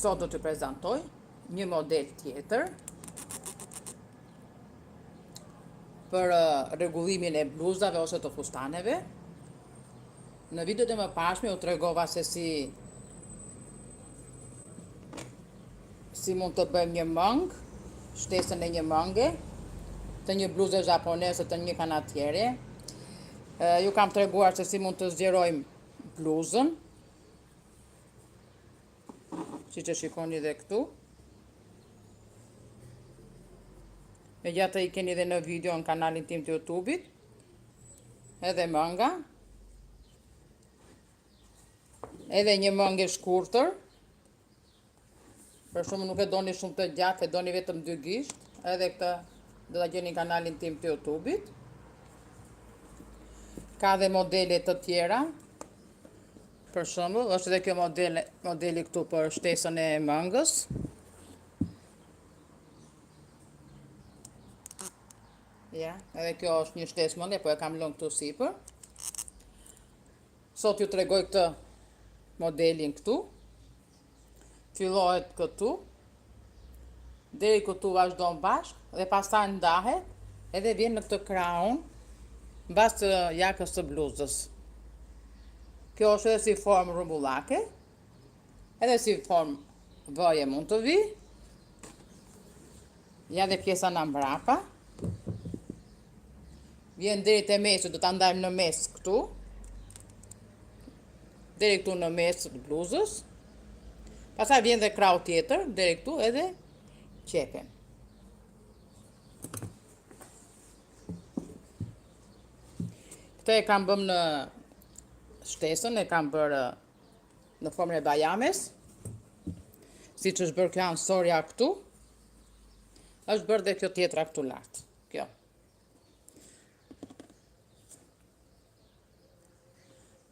Sot do të prezantoj një model tjetër për rregullimin e bluzave ose të fustaneve. Në videot e mëparshme u tregova se si mund të bëjmë një mëng, shtesën e një mënge, të një bluze japoneze të një kanatiere. Ju kam treguar se si mund të zgjerojmë bluzën, siç e shikoni dhe këtu. Megjithatë i keni edhe në video në kanalin tim të YouTube-it. Edhe mënga. Edhe një mëngë shkurtër. Për shumë nuk e doni shumë të gjatë, e doni vetëm 2 gisht. Edhe këtë do ta gjeni në kanalin tim të YouTube-it. Ka dhe modele të tjera. Për shembull, është edhe kjo modeli këtu për shtesën e mëngës. Ja, edhe kjo është një shtesë mënge, po e kam lënë këtu sipër. Sot ju tregoj këtë modelin këtu. Fillohet këtu. Deri këtu vazhdon bashkë dhe pastaj ndahet edhe vjen në këtë kraun mbas të jakës së bluzës. Kjo është edhe si formë rumbullake, edhe si formë vëje mund të vi. Ja dhe pjesa nga mbrapa. Vjen deri te mesi, do ta ndajmë në mes këtu. Deri këtu në mes të bluzës. Pastaj vjen dhe krau tjetër, deri këtu edhe qepen. Këtë e kam bëm në shtesën, e kam bërë në formën e bajames. Siç është bërë kjo ansorja këtu, është bërë dhe kjo tjetra këtu lart. Kjo.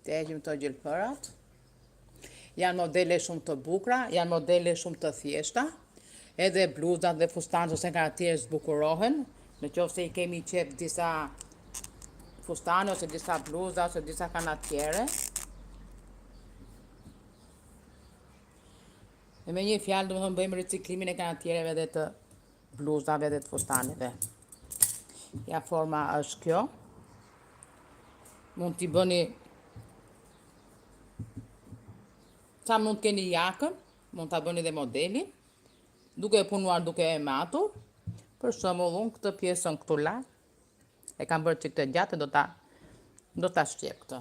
Të heqim të gjelpërat. Janë modele shumë të bukura, janë modele shumë të thjeshta. Edhe bluzat dhe fustanët ose kanatierë zbukurohen. Në qoftë se i kemi qef disa fustane ose disa bluza ose disa kanatiere. E me një fjalë do të bëjmë riciklimin e kanatiereve dhe të bluzave dhe të fustaneve. Ja, forma është kjo. Mund t'i bëni sa mund të keni jakën, mund t'a bëni dhe modelin, duke e punuar duke e matur. Për shembull, unë këtë pjesën këtu lart e kam bërë çik të gjatë, do ta shqep këtë.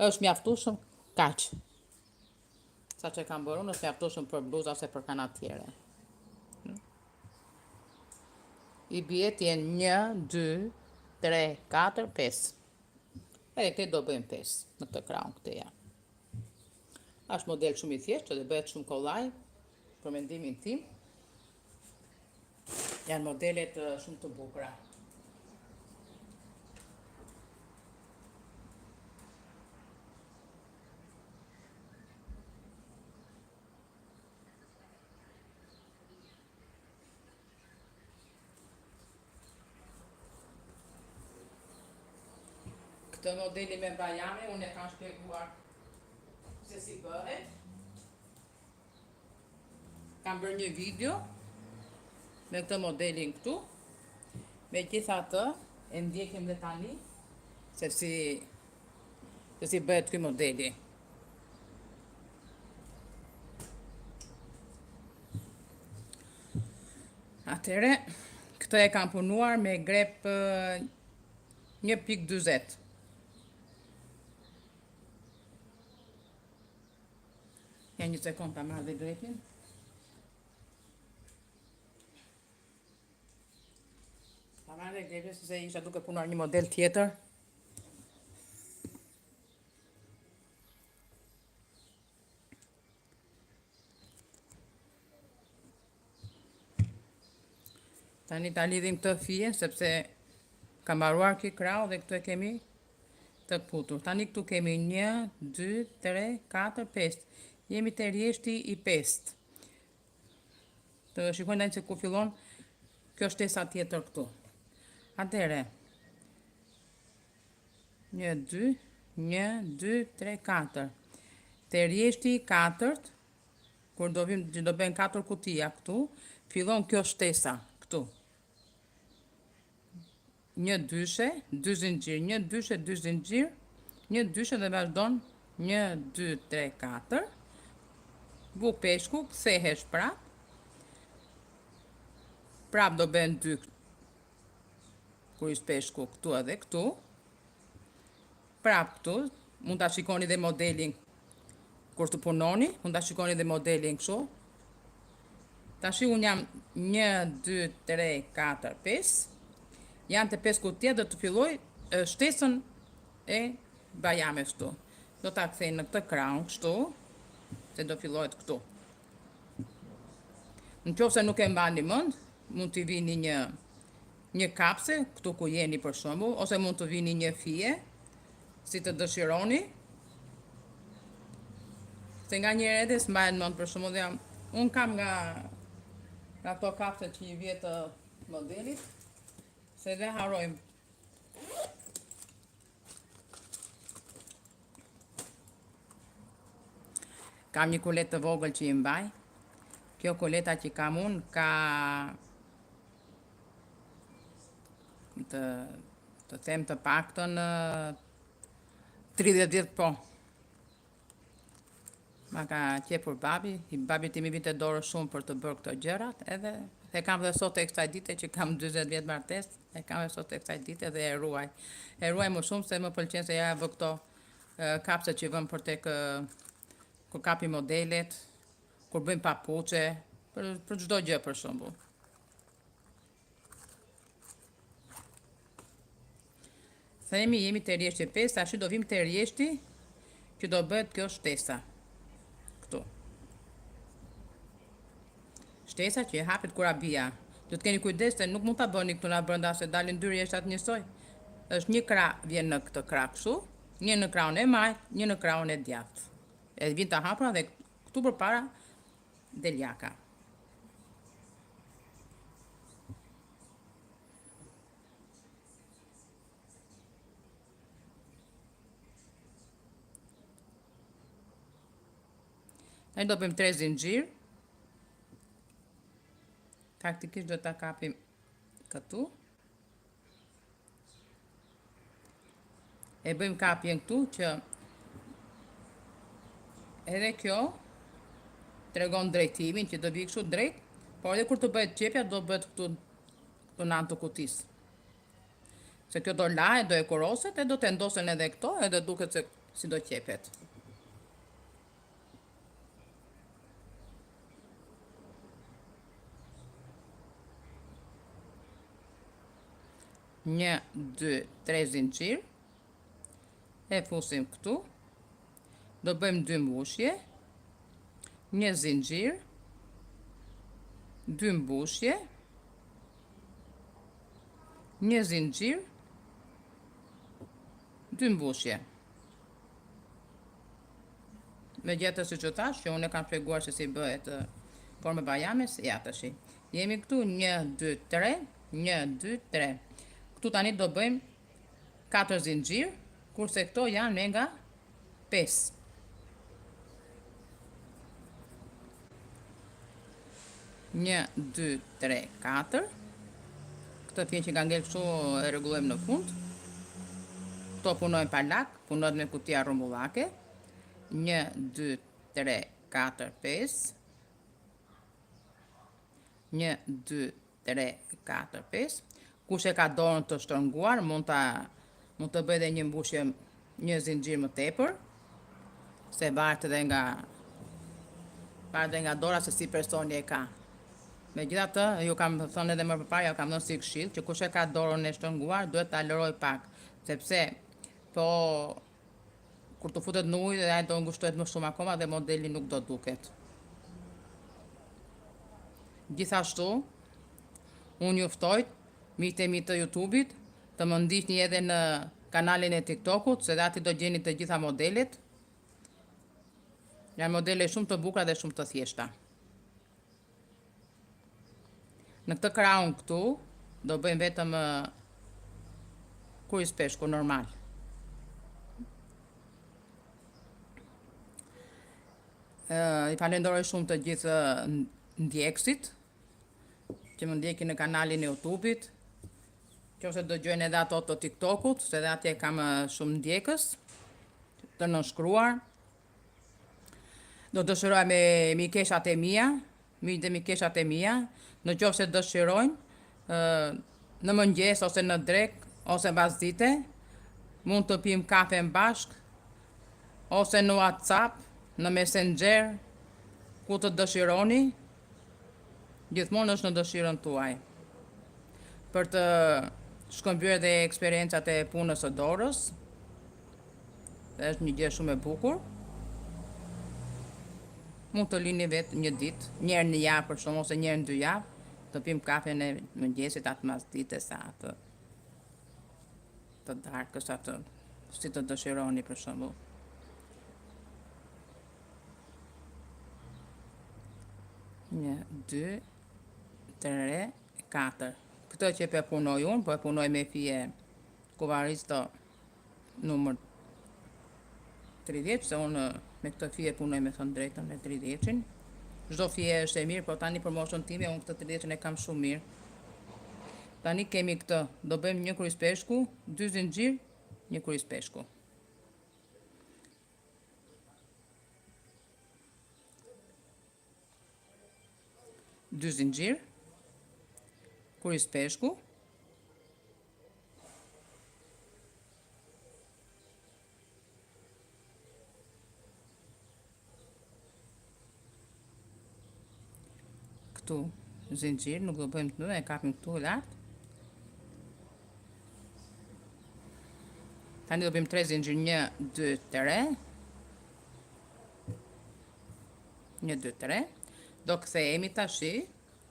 Është mjaftueshëm kaq. Sa që kam bërë unë është mjaftueshëm për bluza ose për kanatiere. I bie të jenë 1, 2, 3, 4, 5. Edhe këtë do bëjmë 5 në këtë kraun këtë ja. Është model shumë i thjeshtë dhe bëhet shumë kollaj për mendimin tim. Janë modelet shumë të bukura. Këtë modeli me bajame, unë e kam shpjeguar se si bëhet. Kam bërë një video me këtë modelin këtu. Megjithatë, e ndjekim dhe tani se si bëhet ky modeli. Atëre, këtë e kam punuar me grep 1.40. Ja, një sekund ta marrë dhe grepin. Ta marrë dhe grepin se isha duke punuar një model tjetër. Tani ta lidhim të fije, sepse ka mbaruar ky krau dhe këtu e kemi të putur. Tani këtu kemi 1, 2, 3, 4, 5. Jemi te rjeshti i 5. Të shikojnë tani se ku fillon kjo shtesa tjetër këtu. Atëre, 1, 2, 1, 2, 3, 4. Te rjeshti i 4, kur do vim që do bëjmë 4 kutia këtu, fillon kjo shtesa këtu. Një dyshe, 2 zinxhir, një dyshe, 2 zinxhir, një dyshe dhe vazhdon 1, 2, 3, 4. Bu peshku, kthehesh prap. Prap do bëhen 2 kur ish peshku këtu edhe këtu. Prap këtu, mund ta shikoni dhe modelin kur të punoni, mund ta shikoni dhe modelin kështu. Tash unë jam 1, 2, 3, 4, 5. Janë të 5 kutia do të filloj shtesën e bajames këtu. Do ta kthej në këtë krahun kështu, se do fillojët këtu. Në qoftë se nuk e mbani mend, mund t'i vini një kapse këtu ku jeni për shembull, ose mund të vini një fije, si të dëshironi. Se nga njëherë edhe s'mbahet mend për shembull, unë kam nga ato kapse që i vjet të modelit, se dhe harrojmë. Kam një kulet të vogël që i mbaj. Kjo kuleta që kam unë ka të them të paktën 30 vjet po. Ma ka qepur babi timi vite dorë shumë për të bërë këto gjërat, edhe e kam dhe sot e kësaj dite që kam 40 vjet martesë, e kam dhe sot e kësaj dite dhe e ruaj. E ruaj më shumë se më pëlqen se ja vë këto kapse që vëm për tek kur kapi modelet, kur bëjmë papuçe, për çdo gjë për shembull. Themi jemi te rjeshti 5, tash do vim te rjeshti që do bëhet kjo shtesa. Këtu. Shtesa që e hapet kur abia. Do të keni kujdes se nuk mund ta bëni këtu na brenda se dalin 2 rjeshtat njësoj. Është një krah vjen në këtë krah kështu, një në krahun e majt, një në krahun e djathtë. E vjen të hapura dhe këtu përpara del jaka. Ne do bëjmë 3 zinxhir. Taktikisht do ta kapim këtu. E bëjmë kapjen këtu që edhe kjo tregon drejtimin që do vi kështu drejt, por edhe kur të bëhet qepja do bëhet këtu në anë të kutisë. Se kjo do lahet, do e kuroset e do të ndosen edhe këto, edhe duket se si do qepet. Një, 2, 3 zinxhir. E fusim këtu. Do bëjmë 2 mbushje. Një zinxhir. 2 mbushje. Një zinxhir. 2 mbushje. Megjithatë siç u thash, që unë e kam treguar se si bëhet forma bajames, ja tash. Jemi këtu 1, 2, 3, 1, 2, 3. Këtu tani do bëjmë 4 zinxhir, kurse këto janë me nga 5. Një, 2, 3, 4. Këto pjesë që ka ngel kështu e rregullojmë në fund. Këto punojmë pa lak, punojmë me kutia rrumbullake. 1, 2, 3, 4, 5. 1, 2, 3, 4, 5. Kush e ka dorën të shtrënguar, mund të bëjë edhe një mbushje, një zinxhir më tepër, se varet edhe nga dora se si personi e ka. Megjithatë, ju kam thënë edhe më përpara, ju kam dhënë si këshill që kush e ka dorën e shtrënguar duhet ta lëroj pak, sepse po kur të futet në ujë ai do ngushtohet më shumë akoma dhe modeli nuk do duket. Gjithashtu, unë ju ftoj miqtë e mi të YouTube-it të më ndiqni edhe në kanalin e TikTok-ut, se aty do gjeni të gjitha modelet. Janë modele shumë të bukura dhe shumë të thjeshta. Në këtë krahun këtu do bëjmë vetëm kuris peshku normal. I falenderoj shumë të gjithë ndjekësit që më ndjekin në kanalin e YouTube-it, nëse dëgjojnë edhe ato të TikTok-ut, se edhe atje kam shumë ndjekës të nënshkruar. Do dëshiroj me mikeshat e mia, miq dhe mikeshat e mia, në qoftë se dëshirojnë në mëngjes ose në drek ose mbas dite, mund të pim kafe bashk ose në WhatsApp, në Messenger, ku të dëshironi, gjithmonë është në dëshirën tuaj. Për të shkëmbyer dhe eksperiencat e punës së dorës, është një gjë shumë e bukur. Mund të lini vetë një ditë, një herë në javë për shkak ose një herë në 2 javë, të pim kafen e mëngjesit atë mas ditës sa atë të darkës atë, si të dëshironi për shembull. 1, 2, 3, 4. Këtë që po punoj unë, po e punoj me fije Kuvaristo numër 30, se unë me këtë fije punoj me thënë drejtën me 30-in. Çdo fije është e mirë, po tani për moshën time unë këtë 30-in e kam shumë mirë. Tani kemi këtë, do bëjmë një kryes peshku, 2 zinxhir, një kryes peshku. Dy zinxhir, kryes peshku, këtu zinxhir, nuk do bëjmë këtu, e kapim këtu lart. Tani do bëjmë 3 zinxhir, 1, 2, 3. 1, 2, 3. Do kthehemi tashi,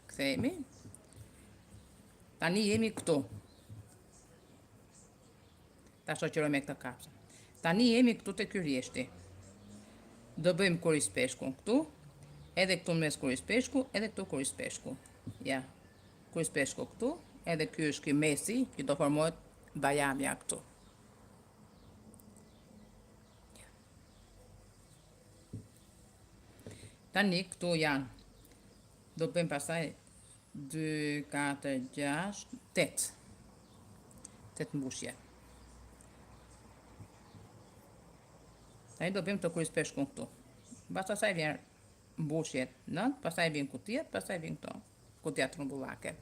kthehemi. Tani jemi këtu. Ta shoqëroj me këtë kapsën. Tani jemi këtu te ky rjeshti. Do bëjmë kryes peshku këtu, edhe këtu në mes kryes peshku, edhe këtu kryes peshku. Ja. Kryes peshku këtu, edhe ky është ky mesi që do formohet bajamja këtu. Tani këtu janë. Do bëjmë pasaj 2, 4, 6, 8. 8 mbushje. Tani do bëjmë të kryes peshkun këtu. Pas asaj vjen mbushjet 9, pasaj vjen kutijat, pasaj vjen këto. Kutija trumbullake.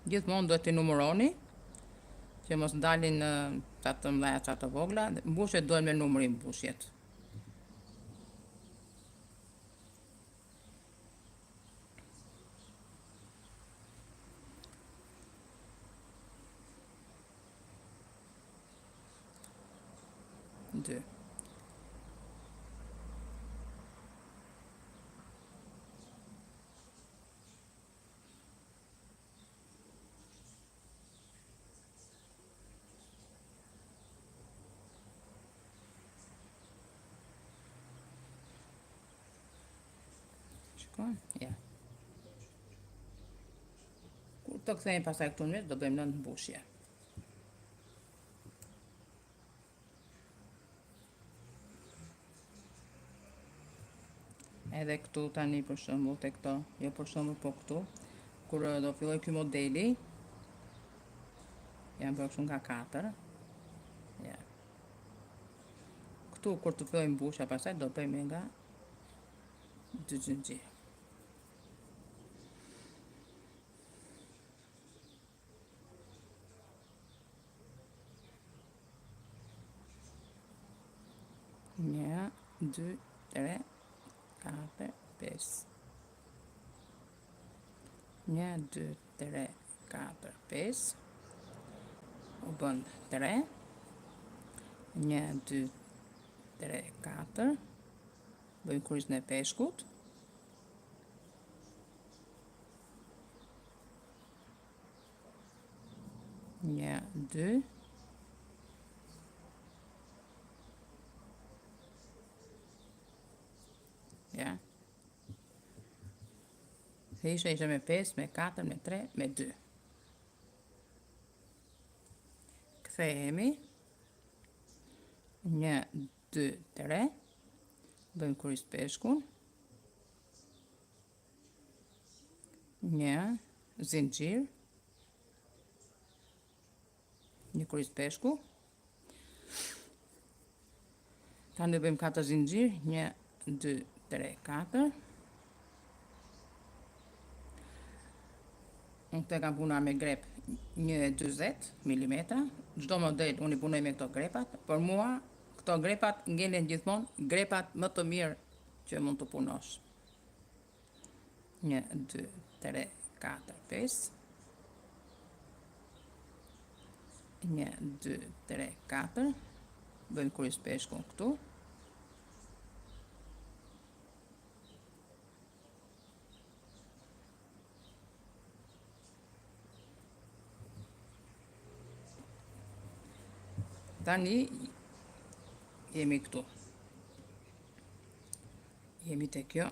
Gjithmonë duhet t'i numëroni, që mos dalin sa të mëdha sa të vogla, mbushjet duhen me numëri mbushjet. Dë. Shikon? Ja. Kur të kthejmë pasaj këtu në mes, do bëjmë 9 mbushje. Edhe këtu tani për shembull te këto, jo për shembull po këtu, kur do filloj ky modeli, jam bërë kështu nga 4. Ja. Këtu kur të filloj mbushja pasaj do bëjmë nga 2 zinxhir. Një, 2, 3, 4, 5. 1, 2, 3, 4, 5. U bën 3. 1, 2, 3, 4. Bëjmë kryesën e peshkut. Një, 2. Ja. Ishe me 5, me 4, me 3, me 2. Kthehemi. 1, 2, 3. Bëjmë kuris peshkun. 1 zinxhir. Një kuris peshku. Tani bëjmë 4 zinxhir. 1, 2, 3, 4. Unë të kam punuar me grep 1,40 mm. Çdo model unë I punoj me këto grepat. Për mua këto grepat ngelen gjithmonë grepat më të mirë që mund të punosh. 1, 2, 3, 4, 5. 1, 2, 3, 4. Bëjmë kuris peshkun këtu. Tani jemi këtu. Jemi te kjo.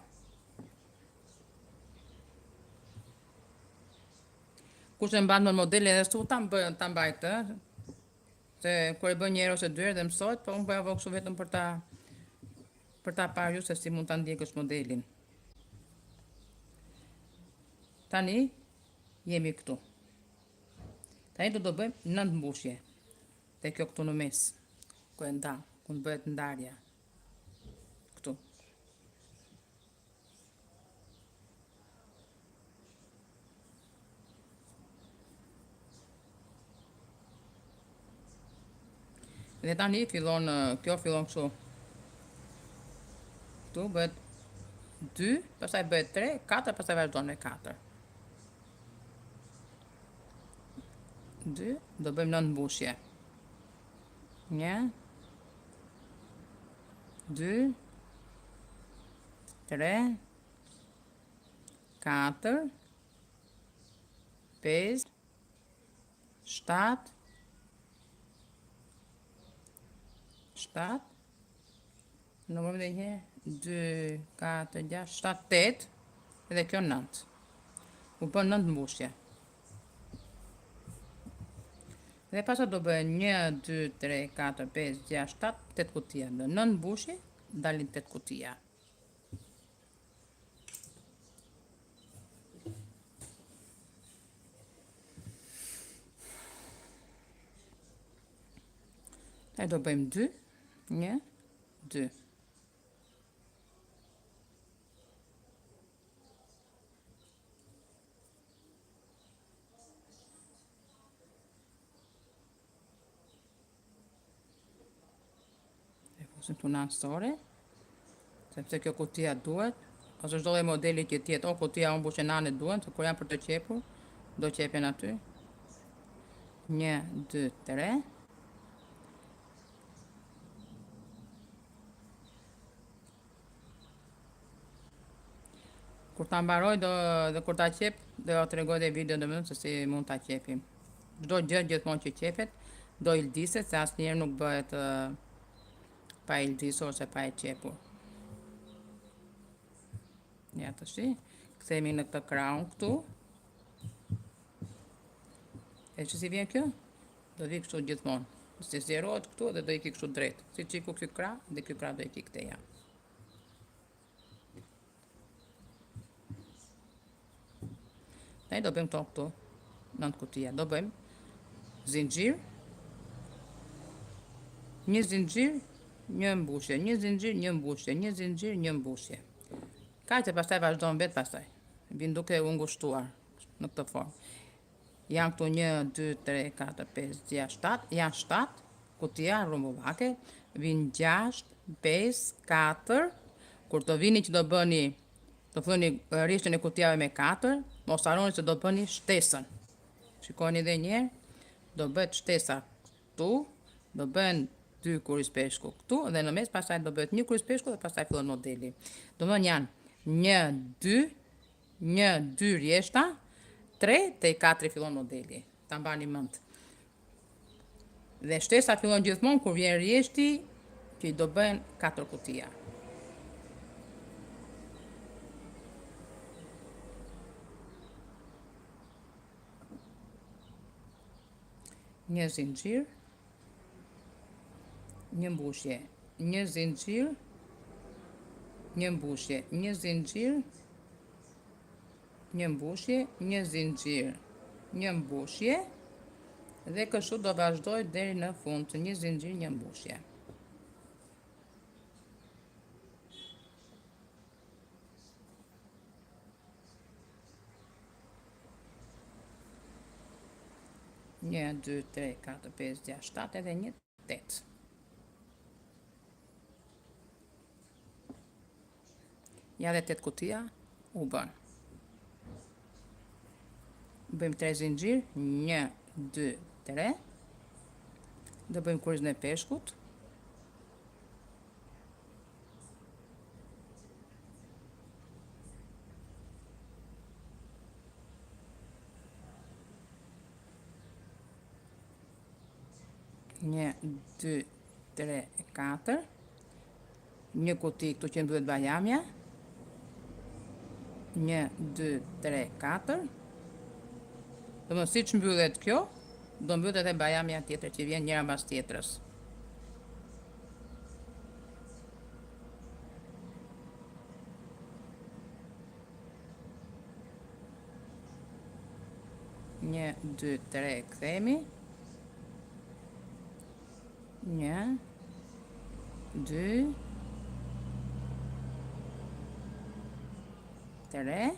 Kush e mban në modele edhe su ta mbaj këtë. Se kur e bën një herë ose dy herë dhe mësohet, po unë bëja kështu vetëm për ta parë ju se si mund ta ndjekësh modelin. Tani jemi këtu. Tani do bëjmë 9 mbushje. Te kjo këtu në mes. Ku e nda, ku bëhet ndarja. Këtu. Dhe tani fillon, kjo fillon kështu. Këtu bëhet 2, pastaj bëhet 3, 4, pastaj vazhdon me 4. 2, do bëjmë 9 mbushje. 1, 2, 3, 4, 5, 7, 7, numërojmë edhe një herë, 2, 4, 6, 7, 8, edhe kjo 9. U bën 9 mbushje. Dhe pastaj do bëhen 1, 2, 3, 4, 5, 6, 7, 8 kutia. Në 9 mbushje dalin 8 kutia. Tani do bëjmë 2, 1, 2. Fusim këtu në ansore, sepse kjo kutia duhet, ose çdo lloj modeli që tjetë, o kutia unë mbushje nane duhen, se kur janë për të qepur, do qepen aty. 1, 2, 3. Kur ta mbaroj dhe kur ta qep, do ja tregoj dhe video domethënë se si mund ta qepim. Çdo gjë gjithmonë që qepet, do ildiset, se asnjëherë nuk bëhet pa ildisur ose pa e qepur. Ja të shi, kthehemi në këtë kraun këtu. E që si vjen kjo? Do vi kështu gjithmonë. Si zjerohet këtu dhe do iki kështu drejt. Si qiku ky krah dhe ky krah do iki këteja. Ne do bëjmë këtu 9 kutia. Do bëjmë zinxhir, një zinxhir, një mbushje, një zinxhir, një mbushje, një zinxhir, një mbushje. Kaq e pastaj vazhdon vetë pastaj. Vin duke u ngushtuar në këtë formë. Janë këtu 1, 2, 3, 4, 5, 6, 7, janë 7 kutia rumbullake, vin 6, 5, 4, kur të vini që do bëni, do thoni rrishtën e kutiave me 4, mos harroni se do bëni shtesën. Shikoni edhe një herë, do bëhet shtesa këtu, do bëhen 2 kuris peshku këtu, dhe në mes pastaj do bëhet 1 kuris peshku dhe pastaj fillon modeli. Do më janë 1, 2, 1, 2 rjeshta, 3 te 4 fillon modeli. Ta mbani mend. Dhe shtesa fillon gjithmonë kur vjen rjeshti që I do bëhen 4 kutia. Një zinxhir, një mbushje, një zinxhir, një mbushje, një zinxhir, një mbushje, një zinxhir, një mbushje dhe kështu do vazhdoj deri në fund, një zinxhir, një mbushje. Një, 2, 3, 4, 5, 6, 7 edhe një 8. Ja dhe 8 kutia u bën. Bëjmë 3 zinxhir, 1, 2, 3. Do bëjmë kurrizën e peshkut. Një, 2, 3, 4. Një kuti këtu që mbyllet bajamja. 1, 2, 3, 4. Do më si që mbyllet kjo, do mbyllet edhe bajamja tjetër që vjen njëra mbas tjetrës. Një, 2, 3, kthehemi. 1, 2, 3.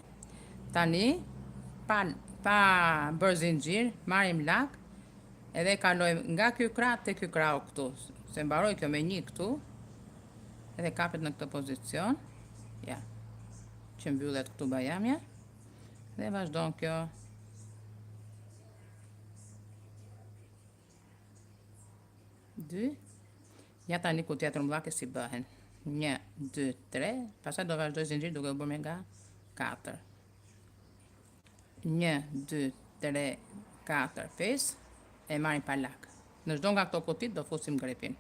Tani, pa bërë zinxhir, marrim lak edhe kalojmë nga ky krah te ky krah këtu. Se mbaroj kjo me 1 këtu. Edhe kapet në këtë pozicion. Ja. Që mbyllet këtu bajamja. Dhe vazhdon kjo. Ja tani ku tjetër mllake si bëhen. 1, 2, 3. Pastaj do vazhdoj zinxhir duke u bërë nga 4. 1, 2, 3, 4, 5. E marrim pa lak. Në çdo nga këto kutit do fusim grepin.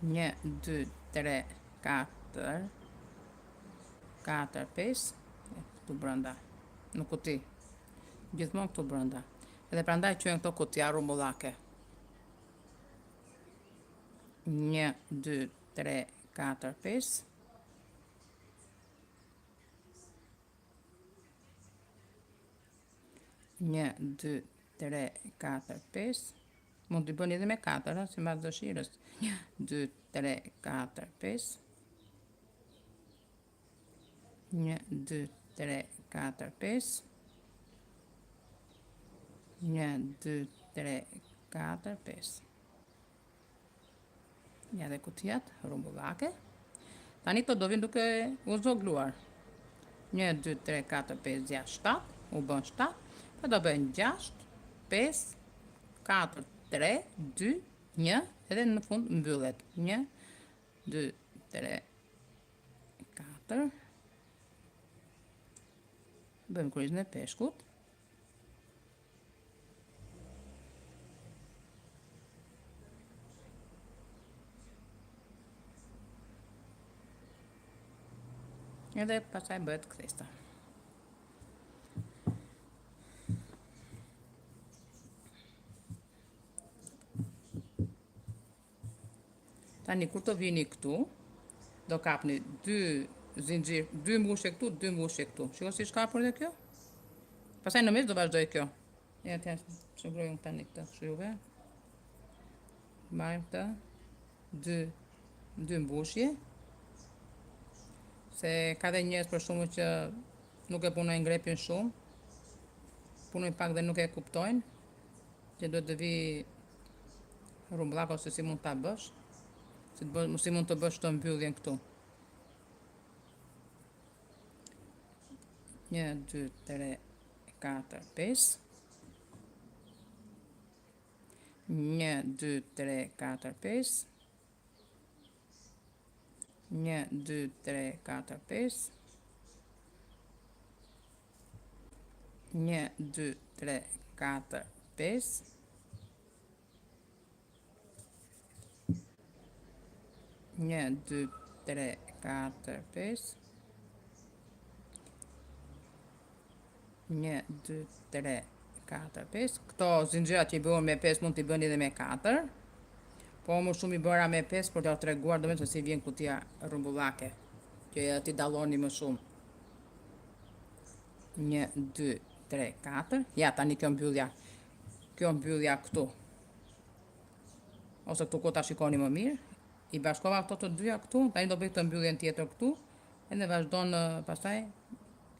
1, 2, 3, 4. 4, 5. Këtu brenda. Në kuti. Gjithmonë këtu brenda. Edhe prandaj quhen këto kutija rumbullake. 1, 2, 3, 4, 5. 1, 2, 3, 4, 5. Mund të bëni edhe me 4, si mbas dëshirës. 1, 2, 3, 4, 5. 1, 2, 3, 4, 5. 1, 2, 3, 4, 5. Ja dhe kutijat rumbullake. Tani këto do vinë duke u zogluar. 1, 2, 3, 4, 5, 6, 7. U bën 7. Pa do bëjnë 6, 5, 4, 3, 2, 1. Edhe në fund mbyllet. 1, 2, 3, 4. Bëjmë kurrizën e peshkut. Edhe pastaj bëhet kthesta. Tani kur të vini këtu, do kapni 2 zinxhir, 2 mbushje këtu, 2 mbushje këtu. Shiko si shkapur dhe kjo? Pastaj në mes do vazhdoj kjo. Ja t'ja shëngroj unë tani këtë juve. Marrim këtë 2 mbushje. Se ka dhe njerëz për shumë që nuk e punojnë grepin shumë. Punojnë pak dhe nuk e kuptojnë. Që duhet të vi rumbullak ose si mund ta bësh. Si mund të bësh të mbylljen këtu. 1, 2, 3, 4, 5. 1, 2, 3, 4, 5. 1, 2, 3, 4, 5. 1, 2, 3, 4, 5. 1, 2, 3, 4, 5. 1, 2, 3, 4, 5. Këto zinxhirat që i bëhen me 5 mund t'i bëni edhe me 4. Po më shumë i bëra me 5 për t'ja treguar domethënë se si vjen kutia rrumbullake, që ti dalloni më shumë. 1, 2, 3, 4. Ja, tani kjo mbyllja. Kjo mbyllja këtu. Ose këtu ku ta shikoni më mirë. I bashkova këto të dyja këtu, tani do bëj këtë mbylljen tjetër këtu, edhe vazhdon pastaj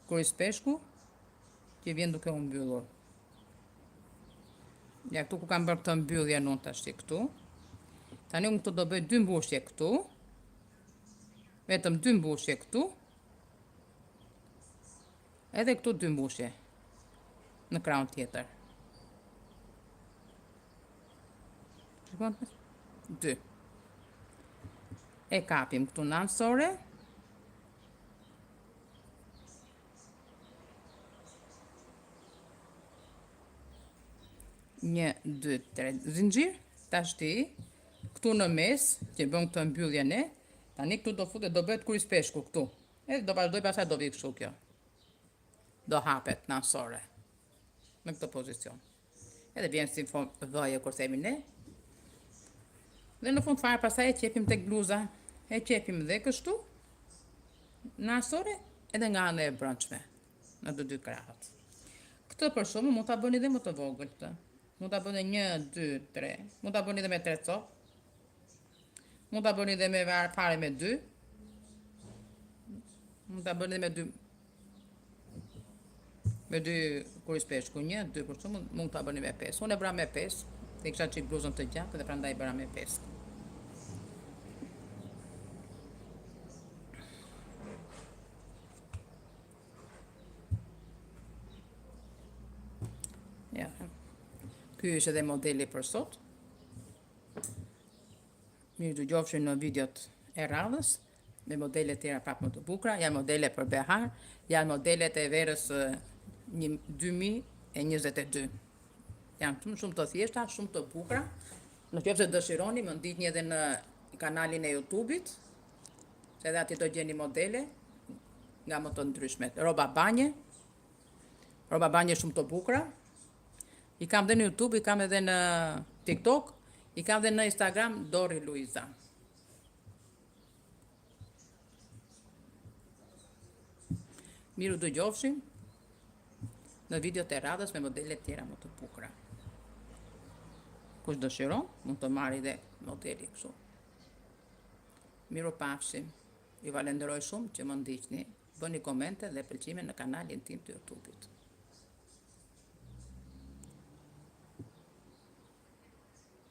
kuris peshku, që vjen duke u mbyllur. Ja, këtu ku kam bërë këtë mbyllje unë tash këtu. Tani unë këtu do bëj 2 mbushje këtu. Vetëm 2 mbushje këtu. Edhe këtu 2 mbushje. Në krahun tjetër. Shikon? 2. E kapim këtu në ansore. Një, 2, 3 zinxhir. Tashti këtu në mes, që bëm këtë mbylljen e, tani këtu do futet, do bëhet kuris peshku këtu. Edhe do vazhdoj pastaj do vi kështu kjo. Do hapet në ansore. Në këtë pozicion. Edhe vjen si vëje kur themi ne. Dhe në fund fare pastaj e qepim tek bluza. E qepim dhe kështu në ansore edhe nga ana e brendshme në të dy krahët. Këtë për shumë mund ta bëni edhe më të vogël këtë. Mund ta bëni 1, 2, 3. Mund ta bëni edhe me 3 copë. Mund ta bëni edhe me fare me 2. Mund ta bëni edhe me 2 kuris peshku. 1, 2 për shumë, mund ta bëni me 5. Unë e bëra me 5. Dhe kisha çik bluzën të gjatë dhe prandaj bëra me 5. Ja. Ky është edhe modeli për sot. Mirë të gjofshin në videot e radhës, me modele tjera pak më të bukura, janë modele për behar, janë modelet e verës 2022. Janë shumë të thjeshta, shumë të bukura. Në qoftë se dëshironi, më ndiqni edhe në kanalin e YouTube-it, se edhe aty do gjeni modele nga më të ndryshmet. Roba banje shumë të bukura. I kam dhe në YouTube, i kam edhe në TikTok, i kam dhe në Instagram, Dori Luiza. Miru të gjofshim në videot e radhës me modele tjera më të bukura. Kush dëshiron, mund të marrë dhe modeli kështu. Miru pafshim, ju falenderoj shumë që më ndiqni, bëni komente dhe pëlqime në kanalin tim të YouTube-it.